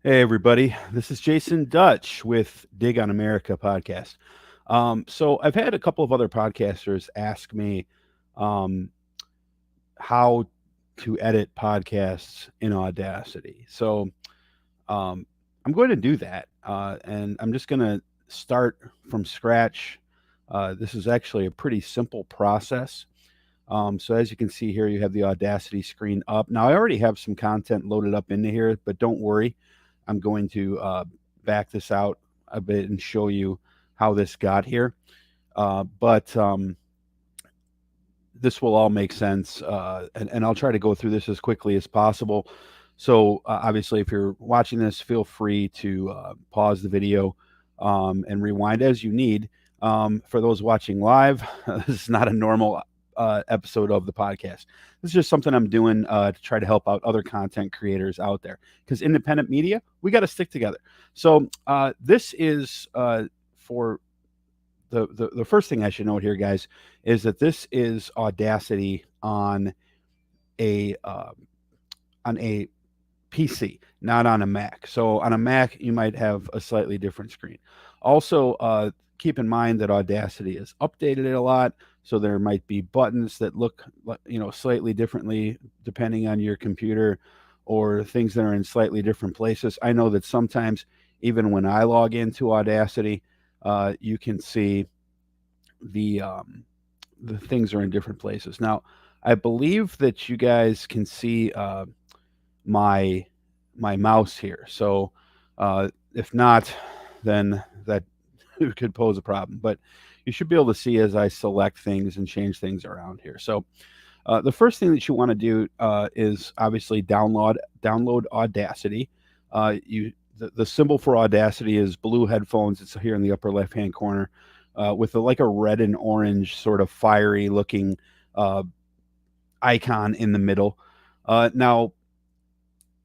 Hey, everybody. This is Jason Dutch with Dig on America podcast. So, I've had a couple of other podcasters ask me um, how to edit podcasts in Audacity. So, um, I'm going to do that. And I'm just going to start from scratch. This is actually a pretty simple process. So, as you can see here, you have the Audacity screen up. Now, I already have some content loaded up into here, but don't worry. I'm going to back this out a bit and show you how this got here. But this will all make sense, and I'll try to go through this as quickly as possible. So, obviously, if you're watching this, feel free to pause the video and rewind as you need. For those watching live, this is not a normal episode of the podcast. This is just something I'm doing to try to help out other content creators out there. Because independent media, we got to stick together. So this is for the first thing I should note here, guys, is that this is Audacity a uh, on a PC, not on a Mac. So on a Mac, you might have a slightly different screen. Also, keep in mind that Audacity has updated it a lot, so there might be buttons that look, slightly differently depending on your computer, or things that are in slightly different places. I know that sometimes, even when I log into Audacity, you can see the things are in different places. Now, I believe that you guys can see my my mouse here. So if not, then that could pose a problem. But you should be able to see as I select things and change things around here. So the first thing that you want to do is obviously download Audacity. The symbol for Audacity is blue headphones. It's here in the upper left hand corner with like a red and orange sort of fiery looking uh, icon in the middle. Now,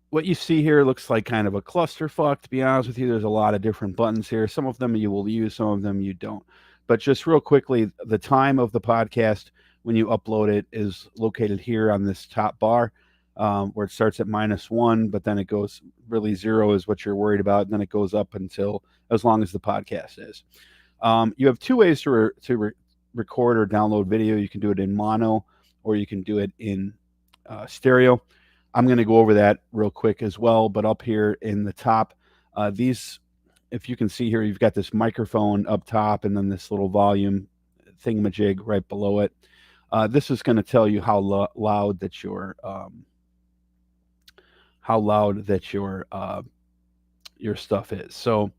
what you see here looks like kind of a clusterfuck. To be honest with you, there's a lot of different buttons here. Some of them you will use, some of them you don't. But just real quickly, the time of the podcast when you upload it is located here on this top bar, where it starts at -1, but then it goes really 0 is what you're worried about, and then it goes up until as long as the podcast is. You have two ways to record or download video. You can do it in mono, or you can do it in stereo. I'm going to go over that real quick as well. But up here in the top, if you can see here, you've got this microphone up top, and then this little volume thingamajig right below it. This is going to tell you how loud that your stuff is. So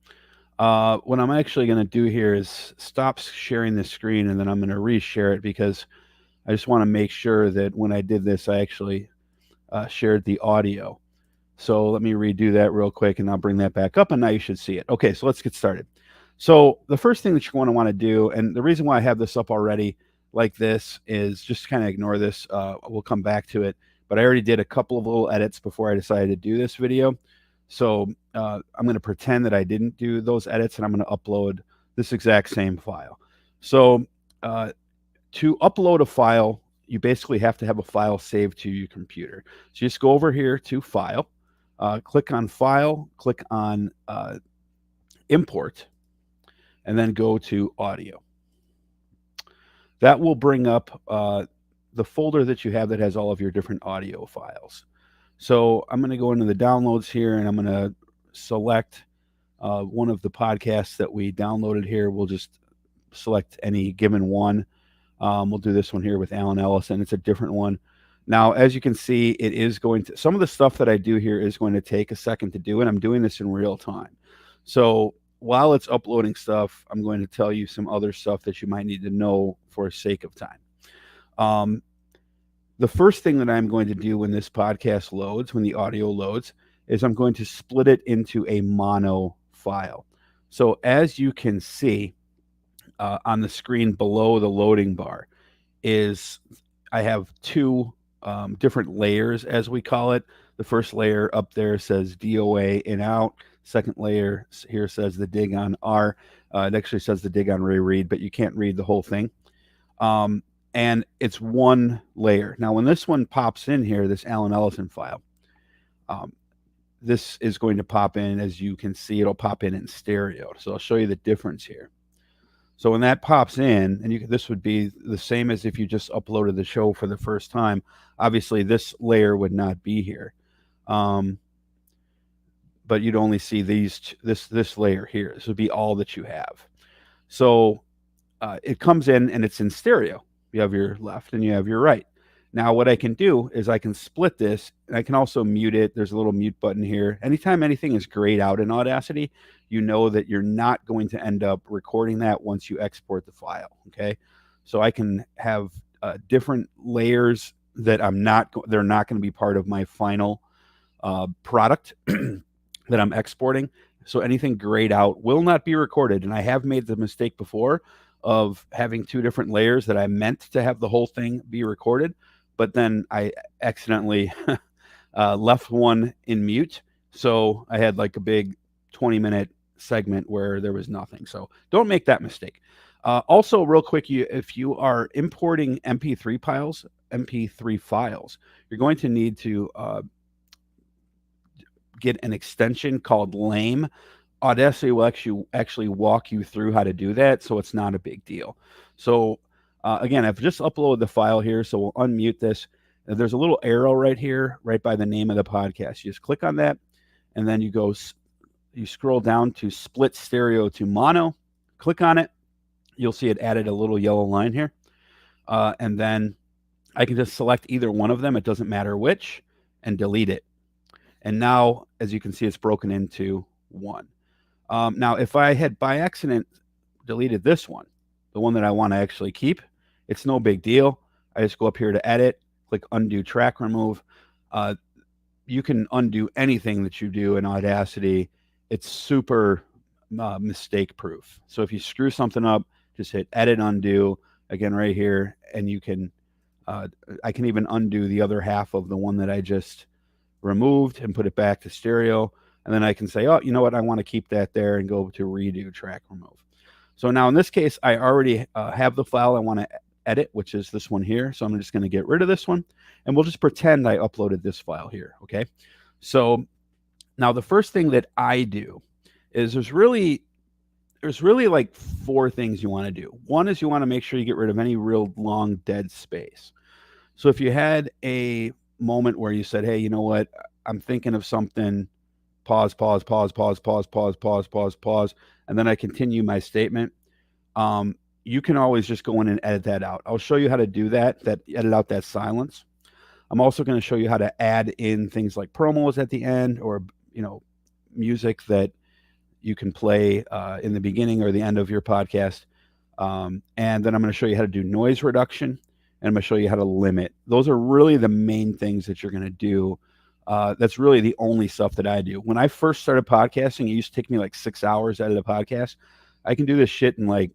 what I'm actually going to do here is stop sharing the screen, and then I'm going to reshare it, because I just want to make sure that when I did this, I actually shared the audio. So let me redo that real quick, and I'll bring that back up, and now you should see it. Okay, so let's get started. So the first thing that you're going to want to do, and the reason why I have this up already like this, is just kind of ignore this. We'll come back to it. But I already did a couple of little edits before I decided to do this video. So I'm going to pretend that I didn't do those edits, and I'm going to upload this exact same file. So to upload a file, you basically have to have a file saved to your computer. So just go over here to File, click on File, click on Import, and then go to Audio. That will bring up the folder that you have that has all of your different audio files. So I'm going to go into the downloads here, and I'm going to select one of the podcasts that we downloaded here. We'll just select any given one. We'll do this one here with Alan Ellison. It's a different one. Now, as you can see, it is going to, some of the stuff that I do here is going to take a second to do, and I'm doing this in real time. So while it's uploading stuff, I'm going to tell you some other stuff that you might need to know for sake of time. The first thing that I'm going to do when this podcast loads, when the audio loads, is I'm going to split it into a mono file. So as you can see on the screen below the loading bar, is I have two different layers, as we call it. The first layer up there says DOA in out. Second layer here says the dig on R. It actually says the dig on Ray Reed, but you can't read the whole thing. And it's one layer. Now, when this one pops in here, this Alan Ellison file, this is going to pop in. As you can see, it'll pop in stereo. So I'll show you the difference here. So when that pops in, and this would be the same as if you just uploaded the show for the first time. Obviously, this layer would not be here, but you'd only see this layer here. This would be all that you have. So it comes in and it's in stereo. You have your left and you have your right. Now what I can do is I can split this, and I can also mute it. There's a little mute button here. Anytime anything is grayed out in Audacity, you know that you're not going to end up recording that once you export the file, okay? So I can have different layers that they're not going to be part of my final product that I'm exporting. So anything grayed out will not be recorded. And I have made the mistake before of having two different layers that I meant to have the whole thing be recorded, but then I accidentally left one in mute. So I had like a big 20-minute segment where there was nothing. So don't make that mistake. Also, real quick, if you are importing MP3 files, you're going to need to get an extension called LAME. Audacity will actually walk you through how to do that, so it's not a big deal. So again, I've just uploaded the file here, so we'll unmute this. There's a little arrow right here, right by the name of the podcast. You just click on that, and then you scroll down to split stereo to mono. Click on it. You'll see it added a little yellow line here. And then I can just select either one of them. It doesn't matter which, and delete it. And now, as you can see, it's broken into one. Now, if I had by accident deleted this one, the one that I want to actually keep, it's no big deal. I just go up here to edit, click undo track remove. You can undo anything that you do in Audacity. It's super mistake proof. So if you screw something up, just hit edit undo again right here, and you can I can even undo the other half of the one that I just removed and put it back to stereo. And then I can say, oh, you know what? I want to keep that there and go to redo track remove. So now in this case, I already have the file I want to edit, which is this one here. So I'm just going to get rid of this one, and we'll just pretend I uploaded this file here. Okay. So now the first thing that I do is there's really like four things you want to do. One is you want to make sure you get rid of any real long dead space. So if you had a moment where you said, hey, you know what? I'm thinking of something, pause, and then I continue my statement. You can always just go in and edit that out. I'll show you how to do that, edit out that silence. I'm also going to show you how to add in things like promos at the end, or, music that you can play in the beginning or the end of your podcast. And then I'm going to show you how to do noise reduction, and I'm going to show you how to limit. Those are really the main things that you're going to do. That's really the only stuff that I do. When I first started podcasting, it used to take me like 6 hours to edit a podcast. I can do this shit in like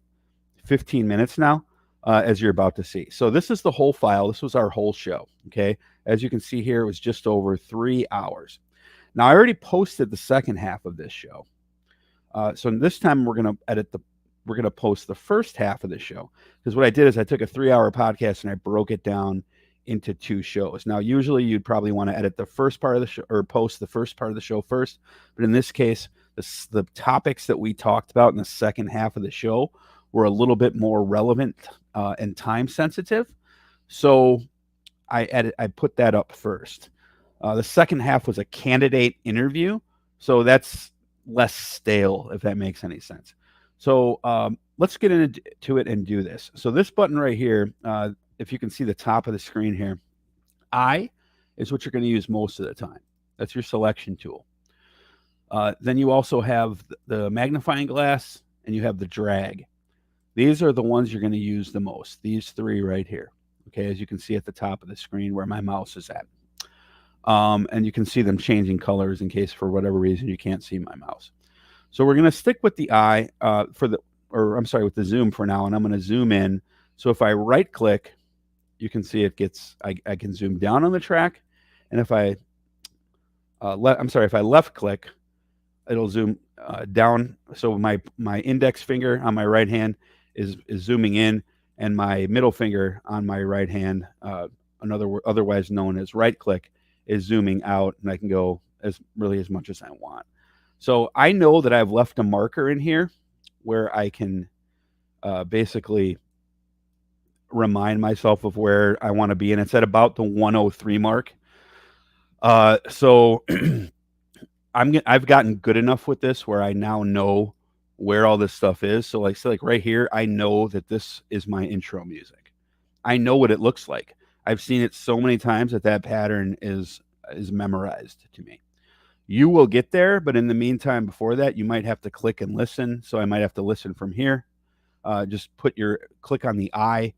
15 minutes now, as you're about to see. So this is the whole file. This was our whole show. Okay. As you can see here, it was just over 3 hours. Now I already posted the second half of this show. So this time we're going to post the first half of the show, because what I did is I took a 3-hour podcast and I broke it down into 2 shows. Now, usually you'd probably want to edit the first part of the show, or post the first part of the show first. But in this case, the topics that we talked about in the second half of the show were a little bit more relevant and time sensitive. So I put that up first. The second half was a candidate interview. So that's less stale, if that makes any sense. So let's get into it and do this. So this button right here, if you can see the top of the screen here, I is what you're going to use most of the time. That's your selection tool. Then you also have the magnifying glass, and you have the drag. These are the ones you're going to use the most. These 3 right here. Okay, as you can see at the top of the screen where my mouse is at. And you can see them changing colors in case for whatever reason you can't see my mouse. So we're going to stick with the eye with the zoom for now, and I'm going to zoom in. So if I right click, you can see I can zoom down on the track, and if I left click, it'll zoom down. So my index finger on my right hand is zooming in, and my middle finger on my right hand, otherwise known as right click, is zooming out, and I can go as much as I want. So I know that I've left a marker in here where I can basically remind myself of where I want to be, and it's at about the 103 mark. So I've gotten good enough with this where I now know where all this stuff is. So like, say like right here, I know that this is my intro music. I know what it looks like. I've seen it so many times that pattern is memorized to me. You will get there, but in the meantime, before that, you might have to click and listen. So I might have to listen from here. Just click on the eye,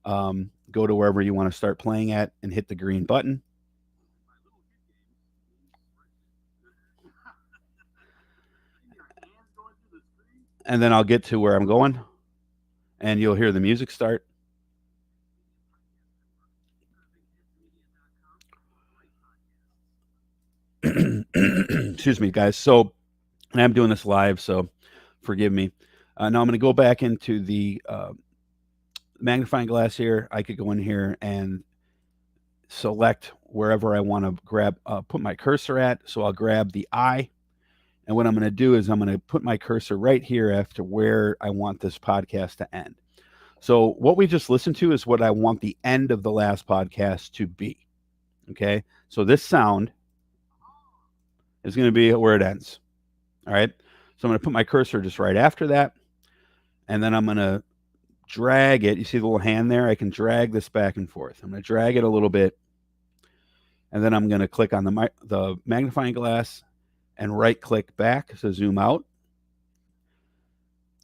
go to wherever you want to start playing at, and hit the green button. And then I'll get to where I'm going, and you'll hear the music start. Excuse me, guys. So, and I'm doing this live, so forgive me. Now I'm going to go back into the magnifying glass here. I could go in here and select wherever I want to put my cursor at. So I'll grab the eye. And what I'm going to do is I'm going to put my cursor right here after where I want this podcast to end. So what we just listened to is what I want the end of the last podcast to be. Okay. So this sound is going to be where it ends. All right. So I'm going to put my cursor just right after that. And then I'm going to drag it. You see the little hand there? I can drag this back and forth. I'm going to drag it a little bit. And then I'm going to click on the magnifying glass and right click back to zoom out.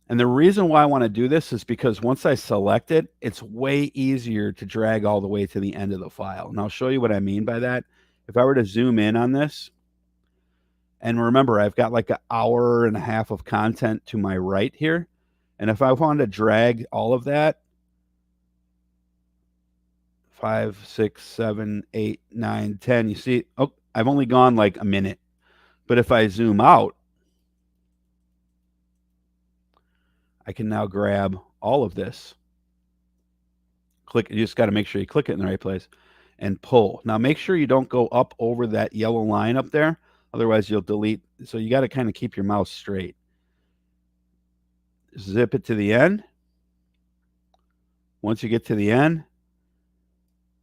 And the reason why I want to do this is because once I select it, it's way easier to drag all the way to the end of the file. And I'll show you what I mean by that. If I were to zoom in on this, and remember, I've got like an hour and a half of content to my right here. And if I wanted to drag all of that, 5, 6, 7, 8, 9, 10, you see, oh, I've only gone like a minute. But if I zoom out, I can now grab all of this. Click, you just got to make sure you click it in the right place and pull. Now make sure you don't go up over that yellow line up there. Otherwise you'll delete. So you got to kind of keep your mouse straight. Zip it to the end. Once you get to the end,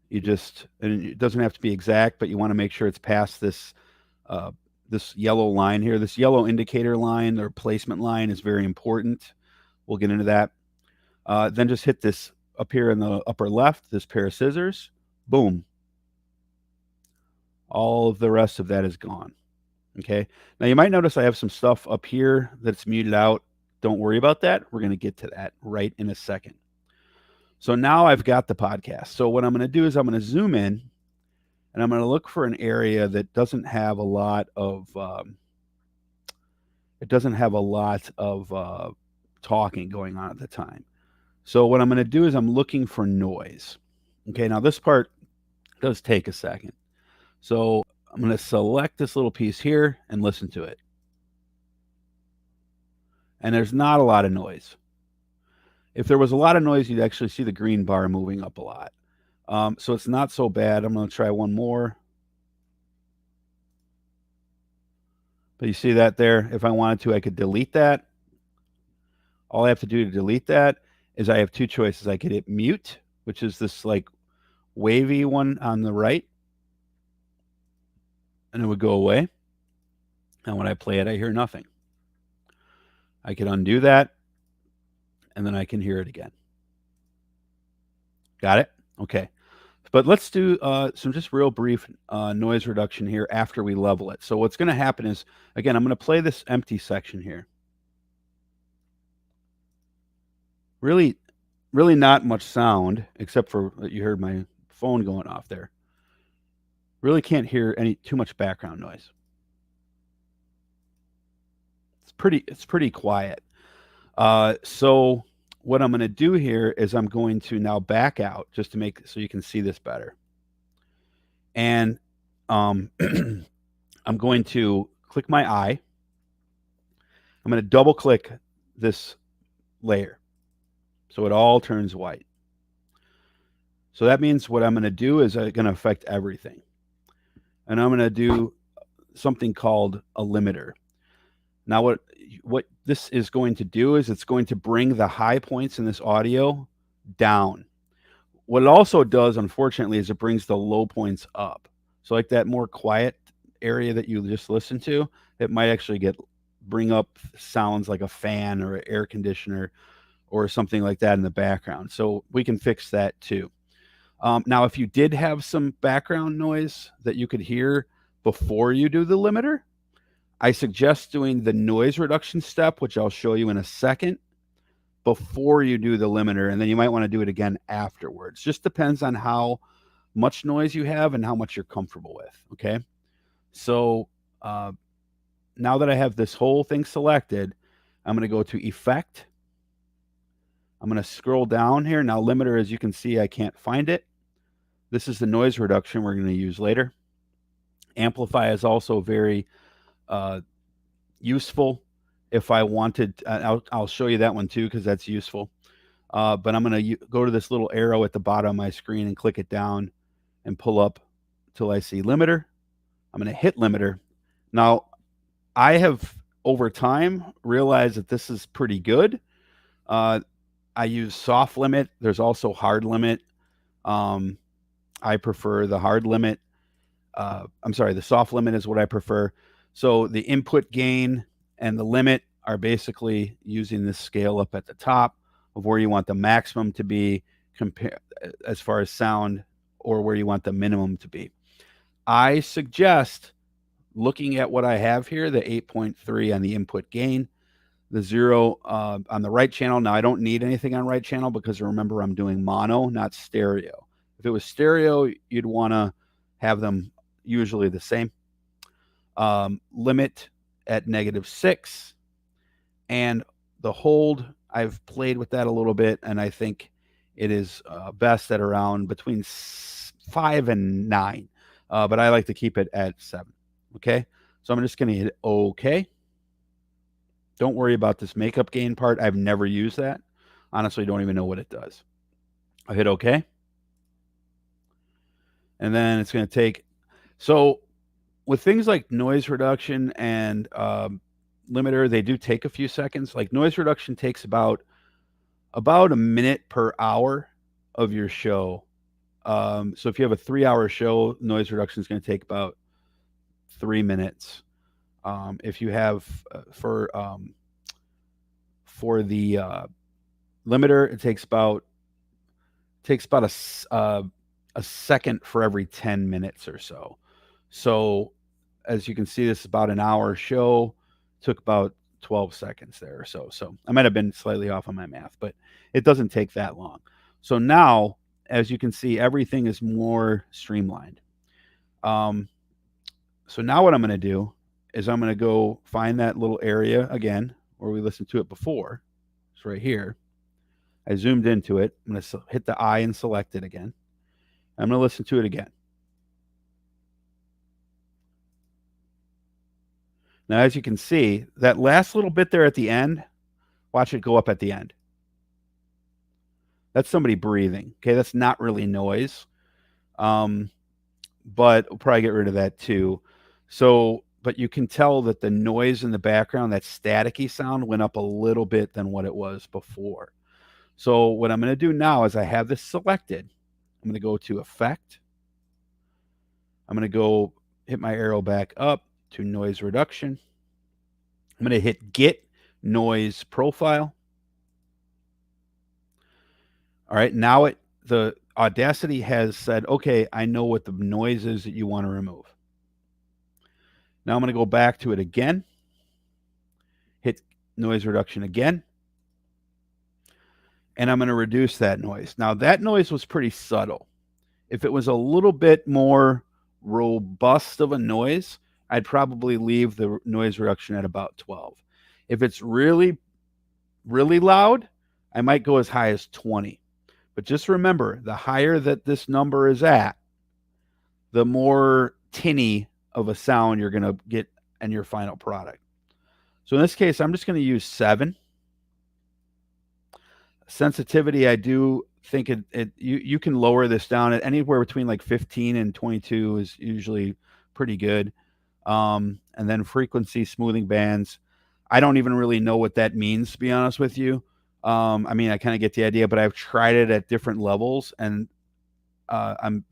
and it doesn't have to be exact, but you want to make sure it's past this this yellow line here. This yellow indicator line or placement line is very important. We'll get into that. Then just hit this up here in the upper left, this pair of scissors. Boom. All of the rest of that is gone. Okay. Now you might notice I have some stuff up here that's muted out. Don't worry about that. We're going to get to that right in a second. So now I've got the podcast. So what I'm going to do is I'm going to zoom in and I'm going to look for an area that doesn't have a lot of talking going on at the time. So what I'm going to do is I'm looking for noise. Okay, now this part does take a second. So I'm going to select this little piece here and listen to it. And there's not a lot of noise. If there was a lot of noise, you'd actually see the green bar moving up a lot. So it's not so bad. I'm going to try one more. But you see that there? If I wanted to, I could delete that. All I have to do to delete that is I have two choices. I could hit mute, which is this like wavy one on the right, and it would go away. And when I play it, I hear nothing. I can undo that, and then I can hear it again. Got it? Okay. But let's do some just real brief noise reduction here after we level it. So what's going to happen is, again, I'm going to play this empty section here. Really not much sound, except for you heard my phone going off there. Really can't hear too much background noise. It's pretty quiet. So what I'm going to do here is I'm going to now back out just to make so you can see this better. And I'm going to click my eye. I'm going to double click this layer so it all turns white. So that means what I'm going to do is I'm going to affect everything. And I'm going to do something called a limiter. Now, what this is going to do is it's going to bring the high points in this audio down. What it also does, unfortunately, is it brings the low points up. So like that more quiet area that you just listened to, it might actually bring up sounds like a fan or an air conditioner or something like that in the background. So we can fix that too. Now, if you did have some background noise that you could hear before you do the limiter, I suggest doing the noise reduction step, which I'll show you in a second, before you do the limiter, and then you might want to do it again afterwards. Just depends on how much noise you have and how much you're comfortable with, okay? So now that I have this whole thing selected, I'm going to go to Effect. I'm going to scroll down here. Now, limiter, as you can see, I can't find it. This is the noise reduction we're going to use later. Amplify is also very useful if I wanted. I'll show you that one too because that's useful. But I'm going to go to this little arrow at the bottom of my screen and click it down and pull up till I see limiter. I'm going to hit limiter. Now, I have over time realized that this is pretty good. I use soft limit. There's also hard limit. I prefer the hard limit. I'm sorry, the soft limit is what I prefer. So the input gain and the limit are basically using this scale up at the top of where you want the maximum to be as far as sound or where you want the minimum to be. I suggest looking at what I have here, the 8.3 on the input gain, the 0 on the right channel. Now, I don't need anything on right channel because remember, I'm doing mono, not stereo. If it was stereo, you'd want to have them usually the same. Limit at -6. And the hold, I've played with that a little bit, and I think it is best at around between 5 and 9. But I like to keep it at 7. Okay? So I'm just going to hit OK. Don't worry about this makeup gain part. I've never used that. Honestly, don't even know what it does. I'll hit OK. And then it's going to take. So with things like noise reduction and limiter, they do take a few seconds. Like noise reduction takes about a minute per hour of your show. So if you have a 3-hour show, noise reduction is going to take about 3 minutes. If you have for the limiter, it takes about a second for every 10 minutes or so. So as you can see, this is about an hour show. Took about 12 seconds there or so. So I might have been slightly off on my math, but it doesn't take that long. So now, as you can see, everything is more streamlined. So now what I'm going to do is I'm going to go find that little area again where we listened to it before. It's right here. I zoomed into it. I'm going to hit the I and select it again. I'm going to listen to it again. Now, as you can see, that last little bit there at the end, watch it go up at the end. That's somebody breathing. Okay, that's not really noise. But we'll probably get rid of that too. So, but you can tell that the noise in the background, that staticky sound, went up a little bit than what it was before. So what I'm going to do now is I have this selected. I'm going to go to Effect. I'm going to go hit my arrow back up to Noise Reduction. I'm going to hit Get Noise Profile. All right, now the Audacity has said, okay, I know what the noise is that you want to remove. Now I'm going to go back to it again, hit Noise Reduction again, and I'm going to reduce that noise. Now that noise was pretty subtle. If it was a little bit more robust of a noise, I'd probably leave the noise reduction at about 12. If it's really, really loud, I might go as high as 20. But just remember, the higher that this number is at, the more tinny of a sound you're going to get in your final product. So in this case, I'm just going to use 7. Sensitivity, I do think you can lower this down at anywhere between like 15 and 22 is usually pretty good. And then frequency smoothing bands. I don't even really know what that means, to be honest with you. I mean, I kind of get the idea, but I've tried it at different levels, and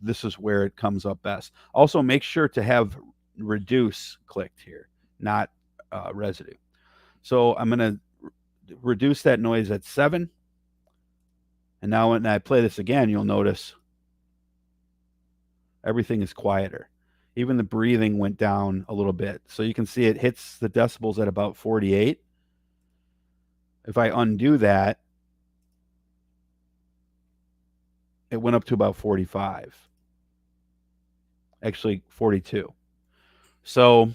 this is where it comes up best. Also, make sure to have reduce clicked here, not residue. So I'm going to reduce that noise at 7. And now when I play this again, you'll notice everything is quieter. Even the breathing went down a little bit. So you can see it hits the decibels at about 48. If I undo that, it went up to about 45. Actually, 42. So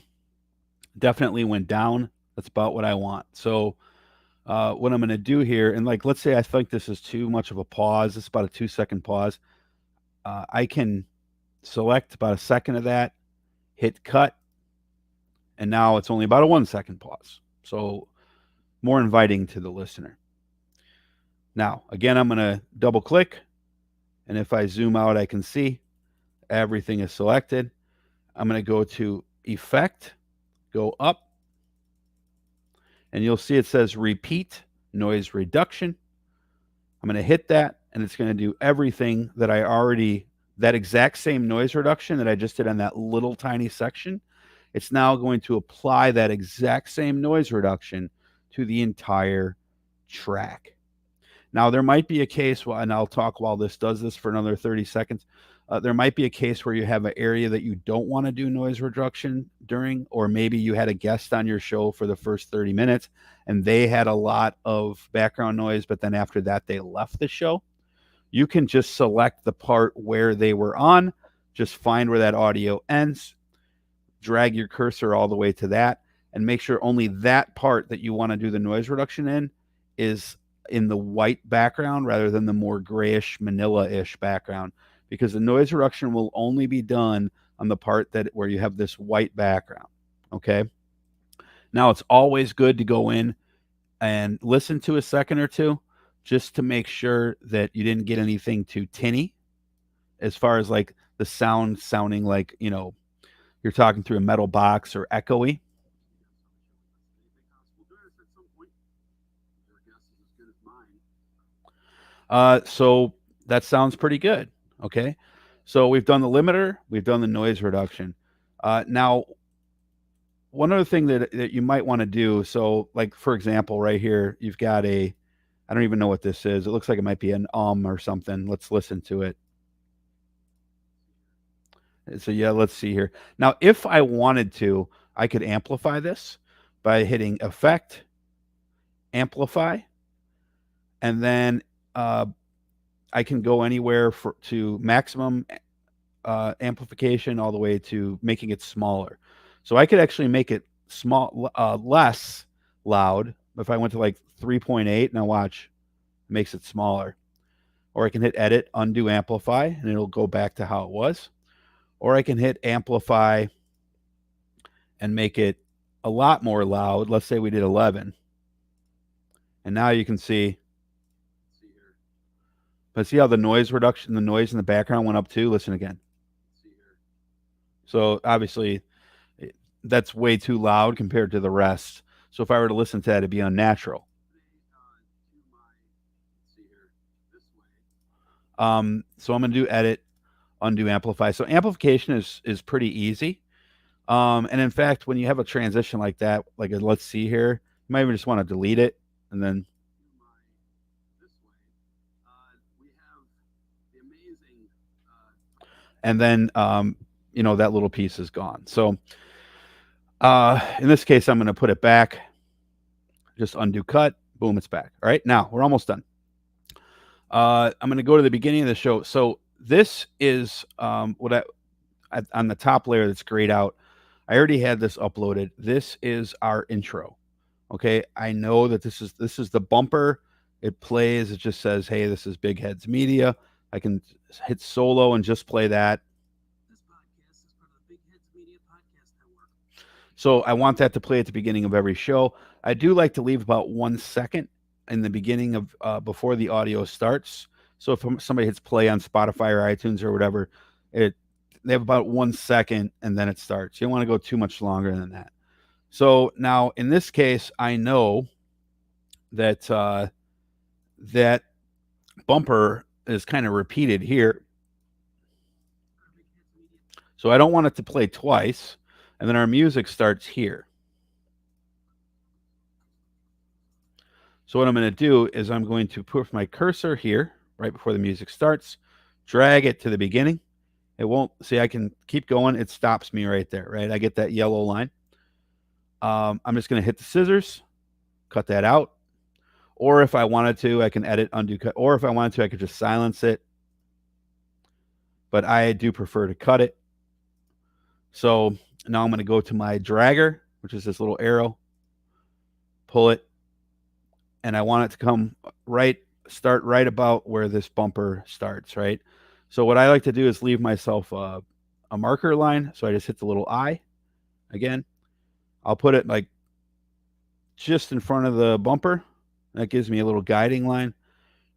definitely went down. That's about what I want. So what I'm going to do here, and like, let's say I think this is too much of a pause. It's about a 2-second pause. I can select about a second of that, hit cut, and now it's only about a 1-second pause. So more inviting to the listener. Now, again, I'm going to double click, and if I zoom out, I can see everything is selected. I'm going to go to Effect, go up, and you'll see it says Repeat Noise Reduction. I'm going to hit that, and it's going to do everything that that exact same noise reduction that I just did on that little tiny section. It's now going to apply that exact same noise reduction to the entire track. Now, there might be a case, and I'll talk while this does this for another 30 seconds. There might be a case where you have an area that you don't want to do noise reduction during, or maybe you had a guest on your show for the first 30 minutes and they had a lot of background noise, but then after that, they left the show. You can just select the part where they were on, just find where that audio ends, drag your cursor all the way to that, and make sure only that part that you want to do the noise reduction in is in the white background rather than the more grayish manila-ish background, because the noise reduction will only be done on the part where you have this white background. Okay. Now it's always good to go in and listen to a second or two just to make sure that you didn't get anything too tinny as far as like the sound sounding like, you're talking through a metal box or echoey. So that sounds pretty good. Okay. So we've done the limiter, we've done the noise reduction. Now, one other thing that you might want to do, so like, for example, right here, you've got I don't even know what this is. It looks like it might be an or something. Let's listen to it. So yeah, let's see here. Now, if I wanted to, I could amplify this by hitting Effect, Amplify, and then I can go anywhere to maximum amplification all the way to making it smaller. So I could actually make it less loud. If I went to like 3.8, now watch, it makes it smaller. Or I can hit Edit, Undo Amplify, and it'll go back to how it was. Or I can hit Amplify and make it a lot more loud. Let's say we did 11. And now you can see, but see how the noise reduction, the noise in the background went up too? Listen again. So obviously that's way too loud compared to the rest. So if I were to listen to that, it'd be unnatural. So I'm going to do Edit, Undo Amplify. So amplification is pretty easy. And in fact, when you have a transition like that, like let's see here, you might even just want to delete it and then. And then, that little piece is gone. So in this case, I'm going to put it back, just undo cut, boom, it's back. All right, now we're almost done. I'm going to go to the beginning of the show. So this is what on the top layer that's grayed out. I already had this uploaded. This is our intro. Okay, I know that this is the bumper. It plays. It just says, "Hey, this is Big Heads Media." I can hit solo and just play that. This podcast is part of the Big Heads Media Podcast Network. So I want that to play at the beginning of every show. I do like to leave about 1 second in the beginning of before the audio starts. So if somebody hits play on Spotify or iTunes or whatever, they have about 1 second and then it starts. You don't want to go too much longer than that. So now in this case, I know that that bumper is kind of repeated here. So I don't want it to play twice. And then our music starts here. So what I'm going to do is I'm going to put my cursor here right before the music starts, drag it to the beginning. It won't, see, I can keep going. It stops me right there, right? I get that yellow line. I'm just going to hit the scissors, cut that out. Or if I wanted to, I can edit, undo, cut. Or if I wanted to, I could just silence it. But I do prefer to cut it. So now I'm going to go to my dragger, which is this little arrow, pull it, and I want it to come start right about where this bumper starts, right? So what I like to do is leave myself a marker line. So I just hit the little I again. I'll put it like just in front of the bumper. That gives me a little guiding line.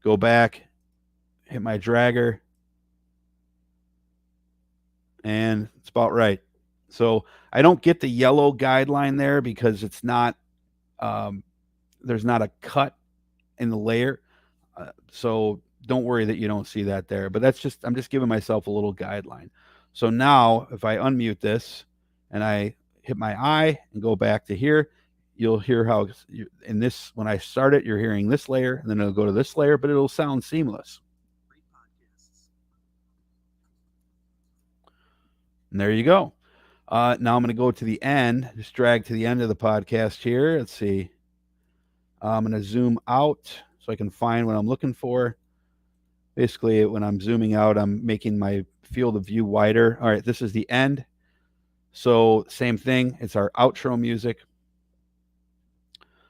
Go back, hit my dragger, and it's about right. So I don't get the yellow guideline there because it's not, there's not a cut in the layer. So don't worry that you don't see that there. But that's just, I'm just giving myself a little guideline. So now if I unmute this and I hit my I and go back to here, you'll hear how in this, when I start it, you're hearing this layer, and then it'll go to this layer, but it'll sound seamless. And there you go. Now I'm going to go to the end, just drag to the end of the podcast here. Let's see. I'm going to zoom out so I can find what I'm looking for. Basically, when I'm zooming out, I'm making my field of view wider. All right, this is the end. So same thing. It's our outro music.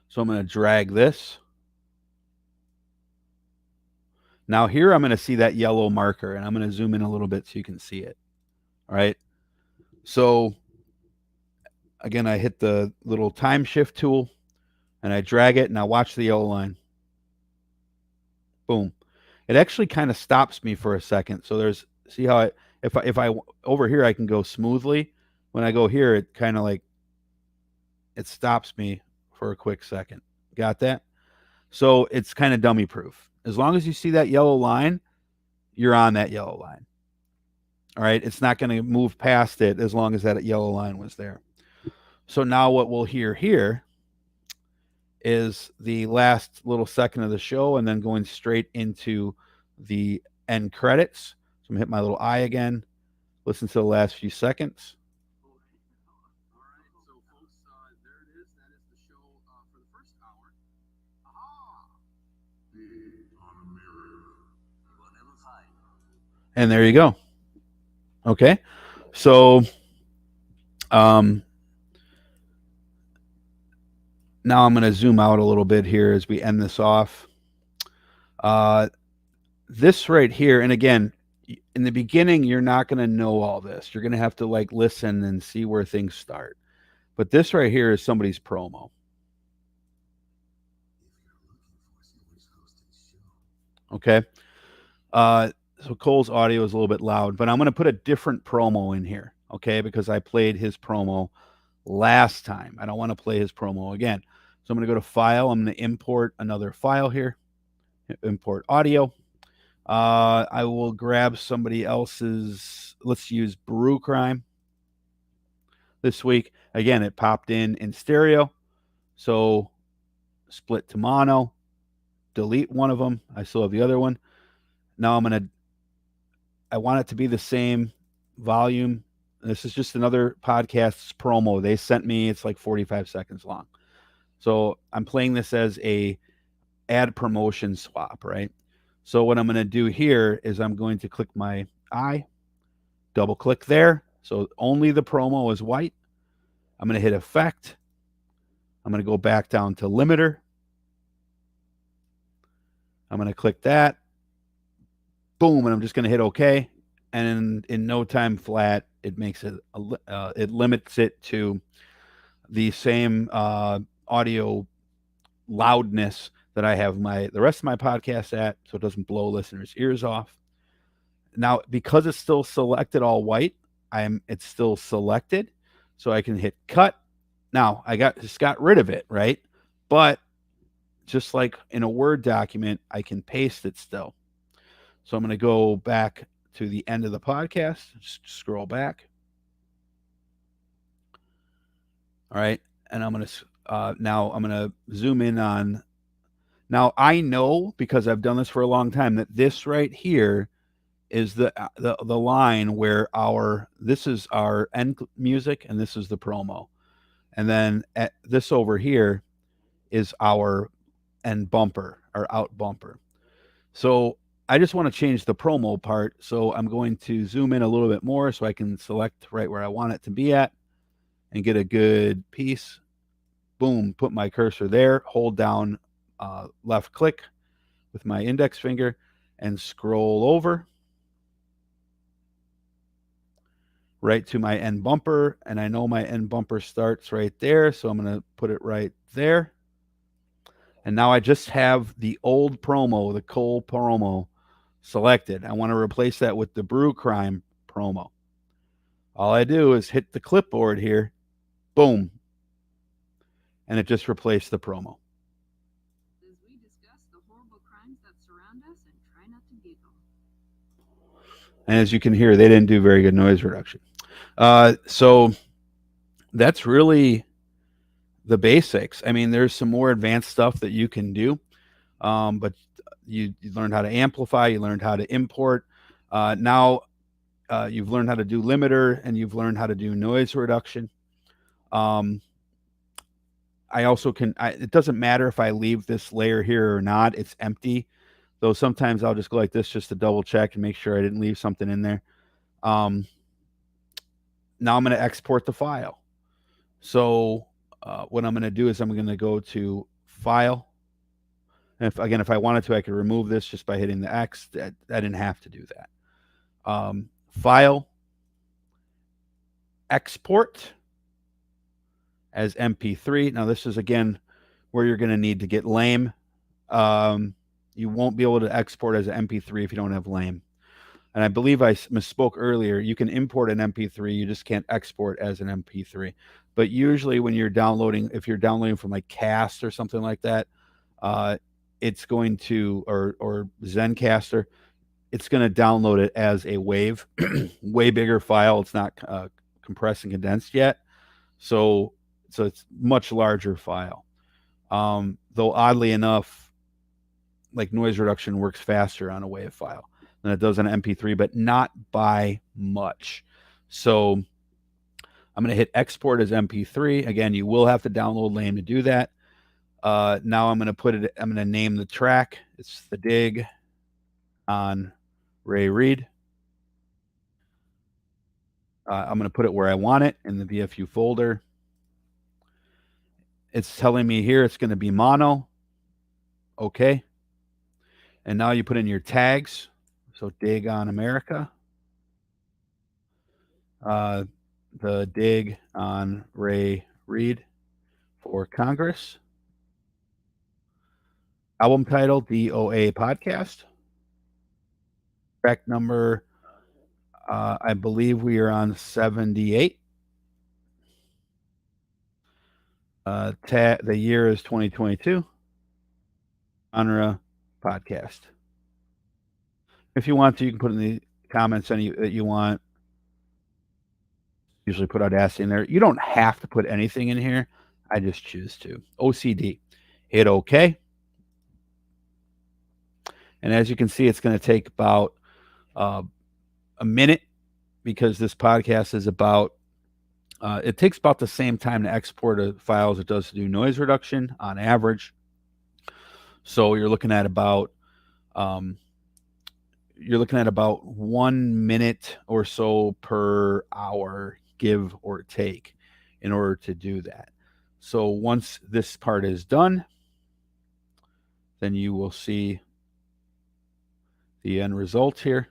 So I'm going to drag this. Now here I'm going to see that yellow marker, and I'm going to zoom in a little bit so you can see it. All right. So again, I hit the little time shift tool and I drag it. Now watch the yellow line. Boom. It actually kind of stops me for a second. So there's, see how if I over here, I can go smoothly. When I go here, it kind of like, it stops me for a quick second. Got that? So it's kind of dummy proof. As long as you see that yellow line, you're on that yellow line. All right. It's not going to move past it as long as that yellow line was there. So now what we'll hear here is the last little second of the show and then going straight into the end credits. So I'm going to hit my little I again, listen to the last few seconds. All right. So folks, there it is. That is the show for the first hour. And there you go. Okay. So now I'm going to zoom out a little bit here as we end this off. This right here, and again, in the beginning, you're not going to know all this. You're going to have to like listen and see where things start. But this right here is somebody's promo. Okay. So Cole's audio is a little bit loud, but I'm going to put a different promo in here, okay, because I played his promo last time. I don't want to play his promo again. So I'm going to go to File. I'm going to import another file here, import audio. I will grab somebody else's, let's use Brew Crime this week. Again, it popped in stereo. So split to mono, delete one of them. I still have the other one. Now I want it to be the same volume. This is just another podcast's promo. They sent me, it's like 45 seconds long. So I'm playing this as a ad promotion swap, right? So what I'm going to do here is I'm going to click my I, double click there. So only the promo is white. I'm going to hit effect. I'm going to go back down to limiter. I'm going to click that. Boom, and I'm just going to hit OK. And in no time flat, it makes it, it limits it to the same audio loudness that I have the rest of my podcast at, so it doesn't blow listeners' ears off. Now, because it's still selected all white, it's still selected, so I can hit cut. Now I just got rid of it, right? But just like in a Word document, I can paste it still. So I'm going to go back to the end of the podcast, just scroll back. All right. And I'm going to, now I'm going to zoom in on, now I know because I've done this for a long time that this right here is the line where this is our end music and this is the promo. And then at this over here is our end bumper or out bumper. So I just want to change the promo part. So I'm going to zoom in a little bit more so I can select right where I want it to be at and get a good piece. Boom, put my cursor there, hold down left click with my index finger and scroll over right to my end bumper. And I know my end bumper starts right there. So I'm going to put it right there. And now I just have the old promo, the Cole promo selected. I want to replace that with the Brew Crime promo. All I do is hit the clipboard here, boom, and it just replaced the promo. As we discuss the horrible crimes that surround us and try not to giggle. And as you can hear, they didn't do very good noise reduction. So that's really the basics. I mean, there's some more advanced stuff that you can do, but you learned how to amplify, you learned how to import. Now you've learned how to do limiter and you've learned how to do noise reduction. I also can, it doesn't matter if I leave this layer here or not, it's empty. Though sometimes I'll just go like this just to double check and make sure I didn't leave something in there. Now I'm going to export the file. So what I'm going to do is I'm going to go to File. And if I wanted to, I could remove this just by hitting the X. I didn't have to do that. File, Export as MP3. Now this is again where you're going to need to get lame. You won't be able to export as an MP3 if you don't have lame. And I believe I misspoke earlier. You can import an MP3, you just can't export as an MP3. But usually when you're downloading, if you're downloading from like Cast or something like that, it's going to, or Zencaster, it's going to download it as a wave, way bigger file. It's not compressed and condensed yet. So it's much larger file. Though oddly enough, like noise reduction works faster on a WAV file than it does on an MP3, but not by much. So I'm going to hit export as MP3. Again, you will have to download lame to do that. Now I'm going to name the track. It's The Dig on Ray Reid. I'm going to put it where I want it in the VFU folder. It's telling me here it's going to be mono. Okay. And now you put in your tags. So Dig on America. The Dig on Ray Reid for Congress. Album title, DOA Podcast. Track number, I believe we are on 78. The year is 2022. Genre podcast. If you want to, you can put in the comments any that you want. Usually put Audacity in there. You don't have to put anything in here. I just choose to. OCD. Hit OK. And as you can see, it's going to take about a minute because this podcast is about, it takes about the same time to export a file as it does to do noise reduction on average. So you're looking at about 1 minute or so per hour, give or take, in order to do that. So once this part is done, then you will see the end result here.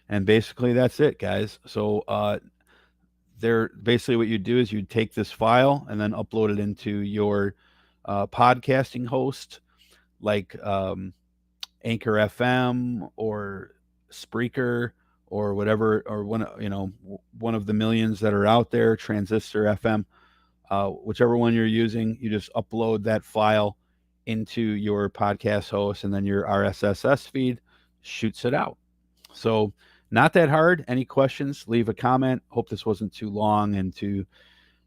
And basically that's it, guys. So basically what you do is you take this file and then upload it into your podcasting host, like Anchor FM or Spreaker or whatever, or one of the millions that are out there, Transistor FM, whichever one you're using, you just upload that file into your podcast host, and then your RSS feed shoots it out. So, not that hard. Any questions, leave a comment. Hope this wasn't too long and too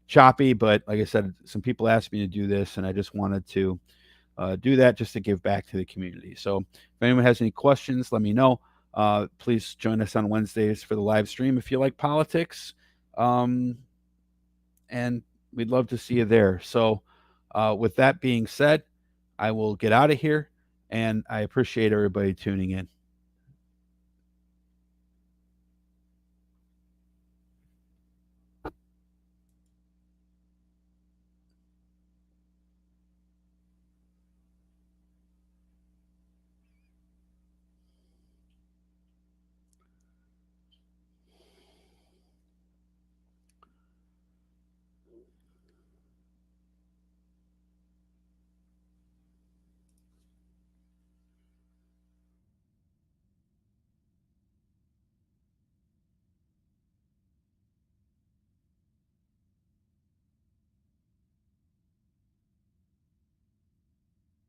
choppy, but like I said, some people asked me to do this, and I just wanted to do that just to give back to the community. So, if anyone has any questions, let me know. Please join us on Wednesdays for the live stream if you like politics. And we'd love to see you there. So, with that being said, I will get out of here, and I appreciate everybody tuning in.